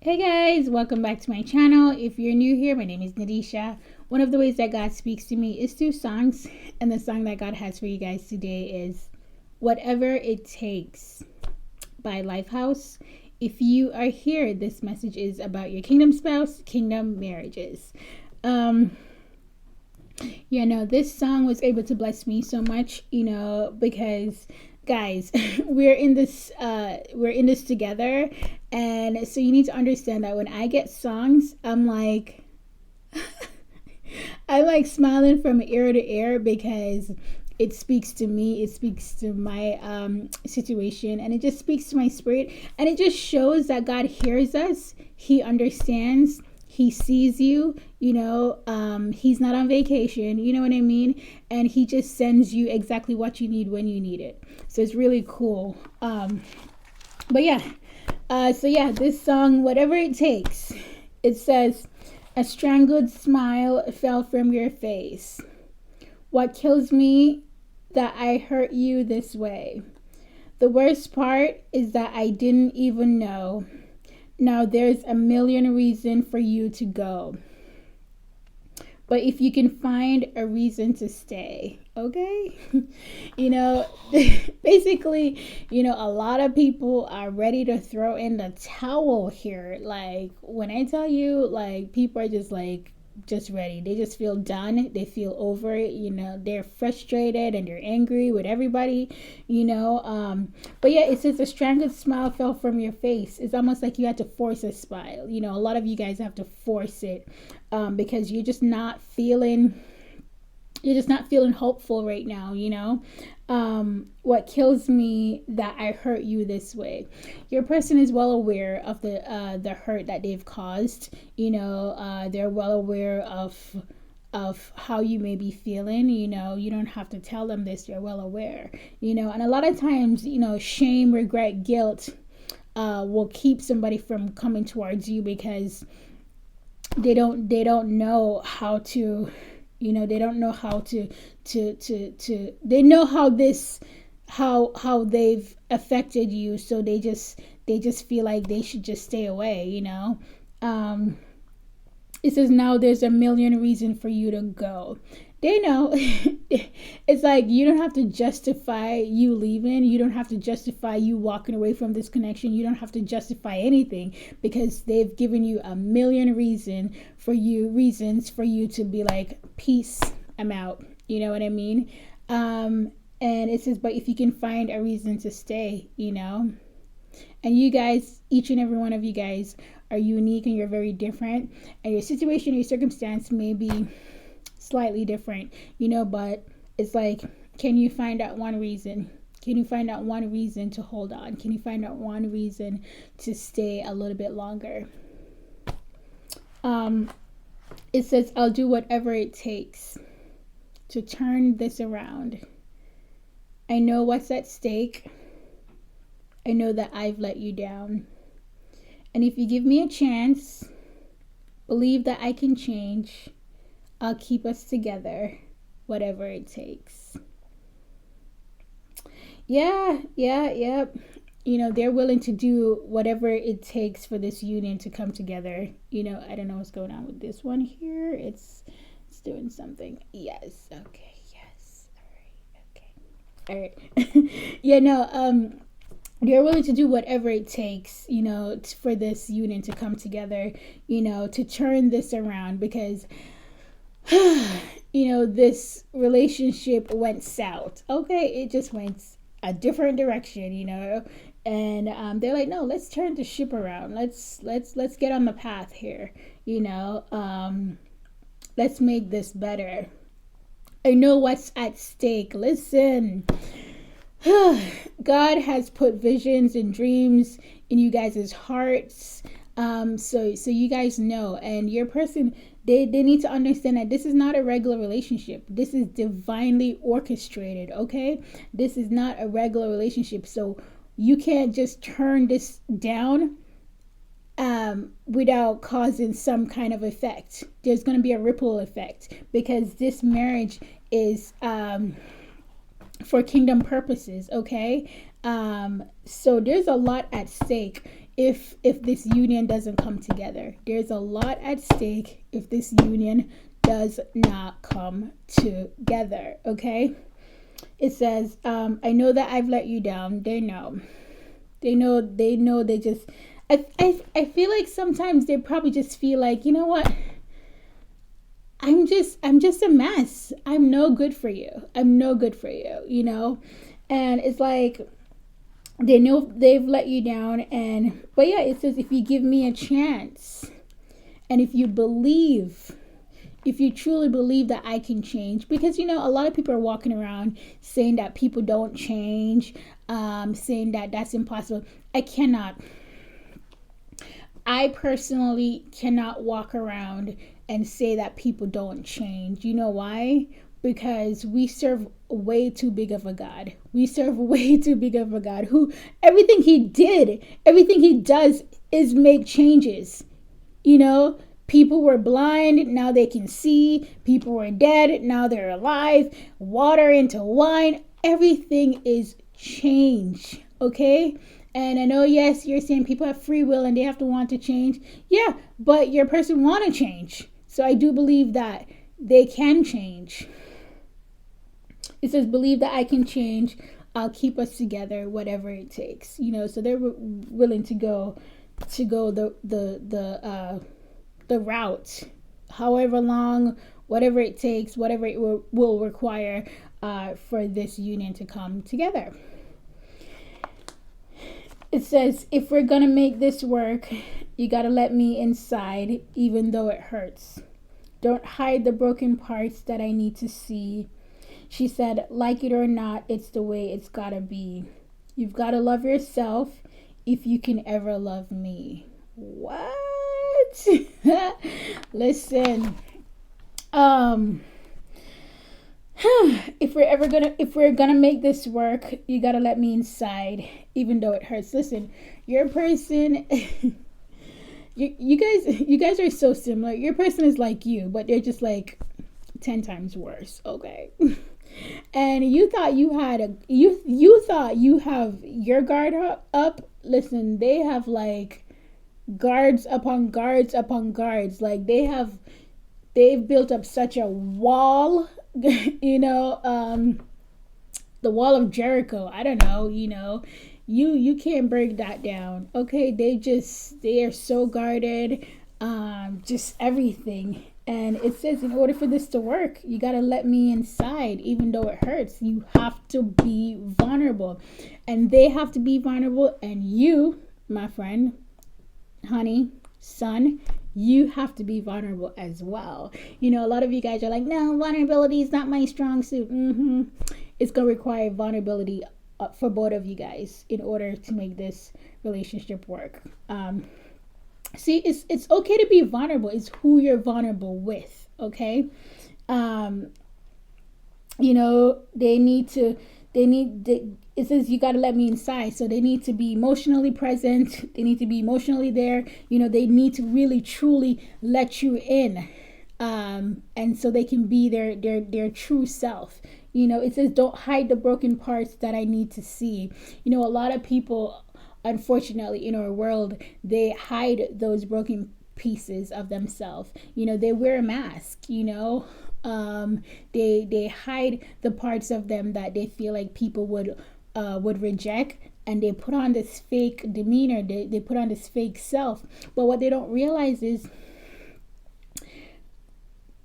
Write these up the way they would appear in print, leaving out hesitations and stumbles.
Hey guys, welcome back to my channel. If you're new here, my name is Nadisha. One of the ways that God speaks to me is through songs, and the song that God has for you guys today is Whatever It Takes by Lighthouse. If you are here, this message is about your kingdom spouse, kingdom marriages. This song was able to bless me so much, because guys, we're in this together, and so you need to understand that when I get songs, I'm like I like smiling from ear to ear because it speaks to me, it speaks to my situation, and it just speaks to my spirit, and it just shows that God hears us, he understands, he sees you, he's not on vacation, you know what I mean? And he just sends you exactly what you need when you need it. So it's really cool. This song, Whatever It Takes, it says, a strangled smile fell from your face. What kills me that I hurt you this way. The worst part is that I didn't even know. Now there's a million reasons for you to go. But if you can find a reason to stay, okay? Basically, a lot of people are ready to throw in the towel here. Like, when I tell you, like, people are just ready. They just feel done. They feel over it. They're frustrated and they're angry with everybody, But yeah, it says a strangled smile fell from your face. It's almost like you had to force a smile. A lot of you guys have to force it because you're just not feeling hopeful right now, What kills me that I hurt you this way. Your person is well aware of the hurt that they've caused. They're well aware of how you may be feeling. You don't have to tell them this. They're well aware. And a lot of times, shame, regret, guilt will keep somebody from coming towards you because they don't know how to. They don't know how to they know how they've affected you, so they just feel like they should just stay away. It says now there's a million reasons for you to go. They know. It's like you don't have to justify you leaving. You don't have to justify you walking away from this connection. You don't have to justify anything because they've given you a million reasons for you to be like, peace, I'm out. You know what I mean? And it says, but if you can find a reason to stay, and you guys, each and every one of you guys are unique and you're very different, and your situation, your circumstance may be slightly different, but it's like, can you find out one reason? Can you find out one reason to hold on? Can you find out one reason to stay a little bit longer? It says, I'll do whatever it takes to turn this around. I know what's at stake. I know that I've let you down. And if you give me a chance, believe that I can change. I'll keep us together, whatever it takes. Yeah. They're willing to do whatever it takes for this union to come together. I don't know what's going on with this one here. It's doing something. Yes. Okay. Yes. All right. They're willing to do whatever it takes, for this union to come together, to turn this around because this relationship went south. Okay, it just went a different direction, and they're like, no, let's turn the ship around. Let's get on the path here, let's make this better. I know what's at stake. Listen, God has put visions and dreams in you guys' hearts. So you guys know, and your person, they need to understand that this is not a regular relationship. This is divinely orchestrated, okay? This is not a regular relationship. So you can't just turn this down without causing some kind of effect. There's going to be a ripple effect because this marriage is for kingdom purposes, okay? So there's a lot at stake if this union doesn't come together. There's a lot at stake if this union does not come together. Okay. It says, I know that I've let you down. They know. They just, I feel like sometimes they probably just feel like, you know what? I'm just a mess. I'm no good for you. I'm no good for you, you know? And it's like, they know they've let you down. But yeah, it says, if you give me a chance, and if you truly believe that I can change, because, you know, a lot of people are walking around saying that people don't change, saying that that's impossible. I personally cannot walk around and say that people don't change. You know why? Because we serve way too big of a God. We serve way too big of a God who everything he does is make changes. You know, people were blind, now they can see. People were dead, now they're alive. Water into wine. Everything is change. Okay? And I know, yes, you're saying people have free will and they have to want to change. Yeah, but your person want to change. So I do believe that they can change. It says, believe that I can change. I'll keep us together, whatever it takes. You know, so they're willing to go the route, however long, whatever it takes, whatever it will require for this union to come together. It says, if we're going to make this work, you got to let me inside, even though it hurts. Don't hide the broken parts that I need to see. She said, like it or not, it's the way it's got to be. You've got to love yourself if you can ever love me. What? Listen. If we're gonna make this work, you gotta let me inside, even though it hurts. Listen, your person, you guys are so similar. Your person is like you, but they're just like 10 times worse. Okay. And you thought you had you thought you have your guard up. Listen, they have like guards upon guards upon guards. Like they've built up such a wall. You know, the wall of Jericho. I don't know, you know, you can't break that down. Okay, they are so guarded, just everything. And it says, in order for this to work, you got to let me inside, even though it hurts. You have to be vulnerable, and they have to be vulnerable. And you, my friend, honey, son, you have to be vulnerable as well. You know, a lot of you guys are like, no, vulnerability is not my strong suit. It's going to require vulnerability for both of you guys in order to make this relationship work. See, it's okay to be vulnerable. It's who you're vulnerable with, okay? You know, it says you got to let me inside. So they need to be emotionally present. They need to be emotionally there. You know, they need to really, truly let you in. And so they can be their true self. You know, it says, don't hide the broken parts that I need to see. You know, a lot of people, unfortunately, in our world, they hide those broken pieces of themselves. You know, they wear a mask, you know. They hide the parts of them that they feel like people would reject, and they put on this fake demeanor. They put on this fake self. But what they don't realize is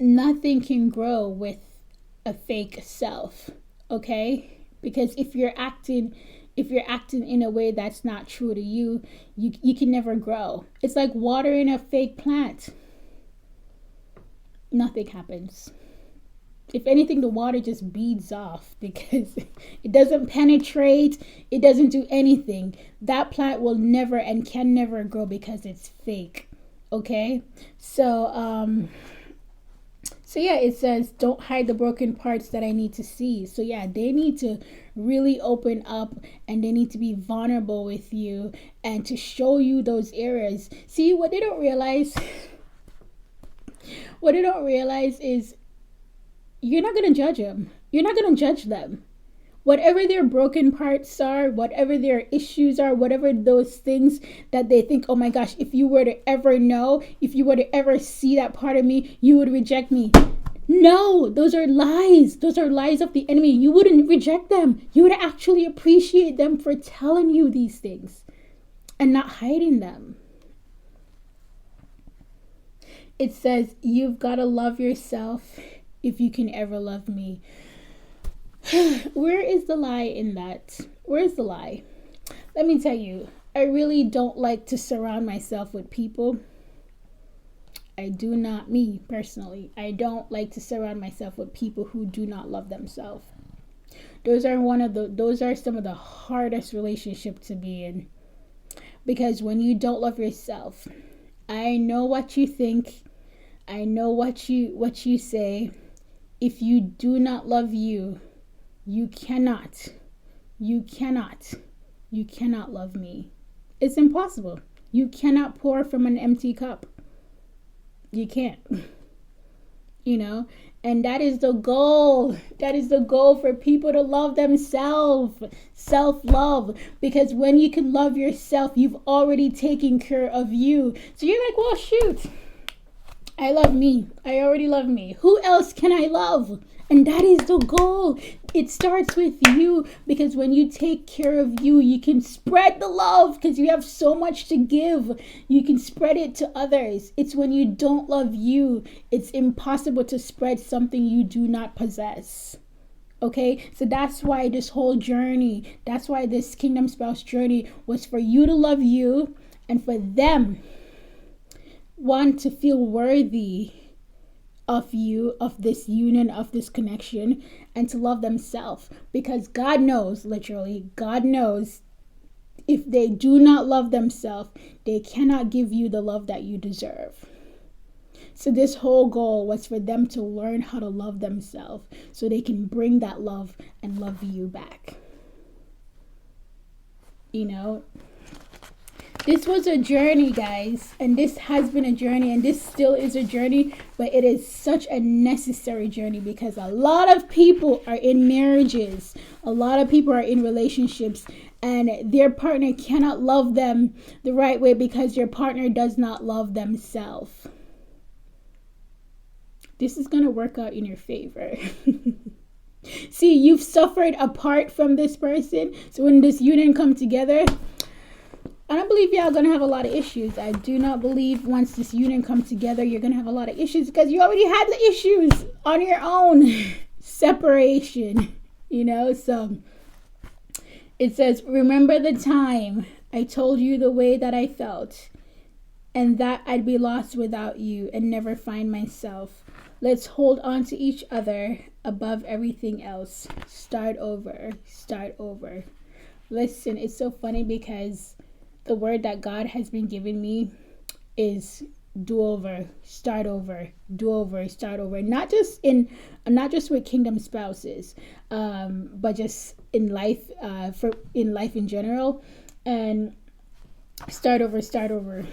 nothing can grow with a fake self, okay? Because if you're acting in a way that's not true to you, you can never grow. It's like watering a fake plant. Nothing happens. If anything, the water just beads off because it doesn't penetrate. It doesn't do anything. That plant will never and can never grow because it's fake. Okay? So yeah, it says, don't hide the broken parts that I need to see. So yeah, they need to really open up, and they need to be vulnerable with you and to show you those areas. See, what they don't realize is you're not going to judge them. You're not going to judge them. Whatever their broken parts are, whatever their issues are, whatever those things that they think, oh my gosh, if you were to ever know, if you were to ever see that part of me, you would reject me. No, those are lies. Those are lies of the enemy. You wouldn't reject them. You would actually appreciate them for telling you these things and not hiding them. It says, you've got to love yourself if you can ever love me. Where is the lie in that? Where is the lie? Let me tell you, I really don't like to surround myself with people. I do not, me personally, I don't like to surround myself with people who do not love themselves. Those are some of the hardest relationships to be in. Because when you don't love yourself, I know what you think. I know what you say. If you do not love you, you cannot love me. It's impossible. You cannot pour from an empty cup. You can't. And that is the goal. That is the goal, for people to love themselves. Self-love. Because when you can love yourself, you've already taken care of you. So you're like, well, shoot, I love me. I already love me. Who else can I love? And that is the goal. It starts with you, because when you take care of you, you can spread the love, because you have so much to give. You can spread it to others. It's when you don't love you, it's impossible to spread something you do not possess. Okay, so that's why this whole journey, that's why this Kingdom Spouse journey was for you to love you, and for them, one, to feel worthy of you, of this union, of this connection, and to love themselves. Because God knows, literally, God knows, if they do not love themselves, they cannot give you the love that you deserve. So this whole goal was for them to learn how to love themselves, so they can bring that love and love you back. This was a journey, guys, and this has been a journey, and this still is a journey, but it is such a necessary journey, because a lot of people are in marriages, a lot of people are in relationships, and their partner cannot love them the right way because their partner does not love themselves. This is going to work out in your favor. See, you've suffered apart from this person, so when this union comes together, I don't believe y'all going to have a lot of issues. I do not believe once this union comes together, you're going to have a lot of issues, because you already had the issues on your own. Separation, So it says, remember the time I told you the way that I felt, and that I'd be lost without you and never find myself. Let's hold on to each other above everything else. Start over. Listen, it's so funny, because the word that God has been giving me is do-over, start over, do-over, start over. Not just with Kingdom Spouses, but just in life, in life in general. And start over.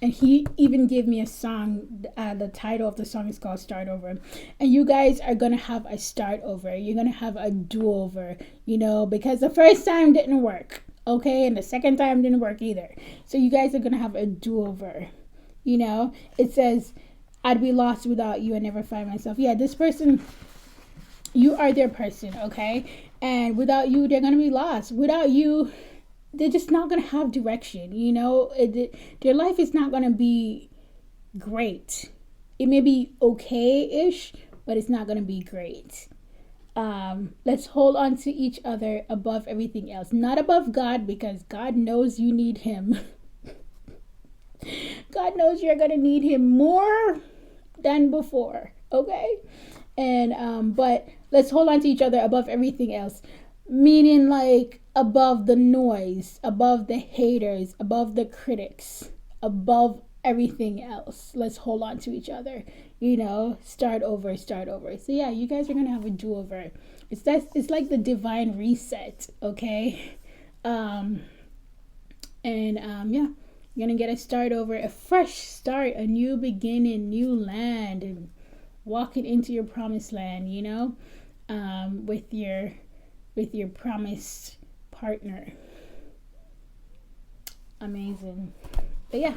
And he even gave me a song. The title of the song is called Start Over. And you guys are going to have a start over. You're going to have a do-over, because the first time didn't work. Okay, and the second time didn't work either. So you guys are going to have a do-over. It says, I'd be lost without you and never find myself. Yeah, this person, you are their person, okay? And without you, they're going to be lost. Without you, they're just not going to have direction, Their life is not going to be great. It may be okay-ish, but it's not going to be great. Let's hold on to each other above everything else. Not above God, because God knows you need him. God knows you're going to need him more than before, okay? And but let's hold on to each other above everything else. Meaning, like, above the noise, above the haters, above the critics, above everything else. Let's hold on to each other, start over. So yeah, you guys are going to have a do-over. It's like the divine reset, okay? Yeah, you're going to get a start over, a fresh start, a new beginning, new land, and walking into your promised land, with with your promised partner. Amazing. But yeah,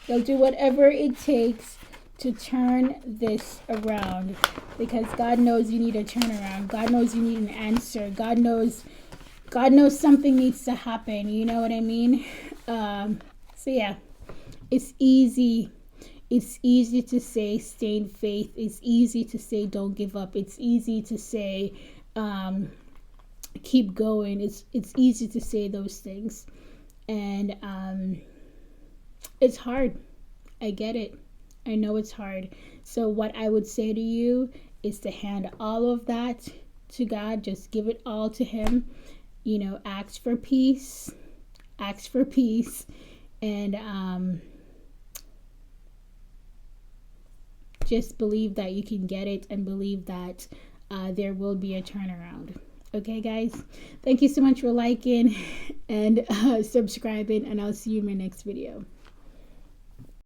you'll do whatever it takes to turn this around, because God knows you need a turnaround. God knows you need an answer. God knows something needs to happen. You know what I mean? So yeah, it's easy. It's easy to say stay in faith. It's easy to say don't give up. It's easy to say keep going. It's easy to say those things, and it's hard. I get it. I know it's hard. So what I would say to you is to hand all of that to God. Just give it all to Him. You know, ask for peace. Ask for peace. And just believe that you can get it, and believe that there will be a turnaround. Okay, guys? Thank you so much for liking and subscribing, and I'll see you in my next video.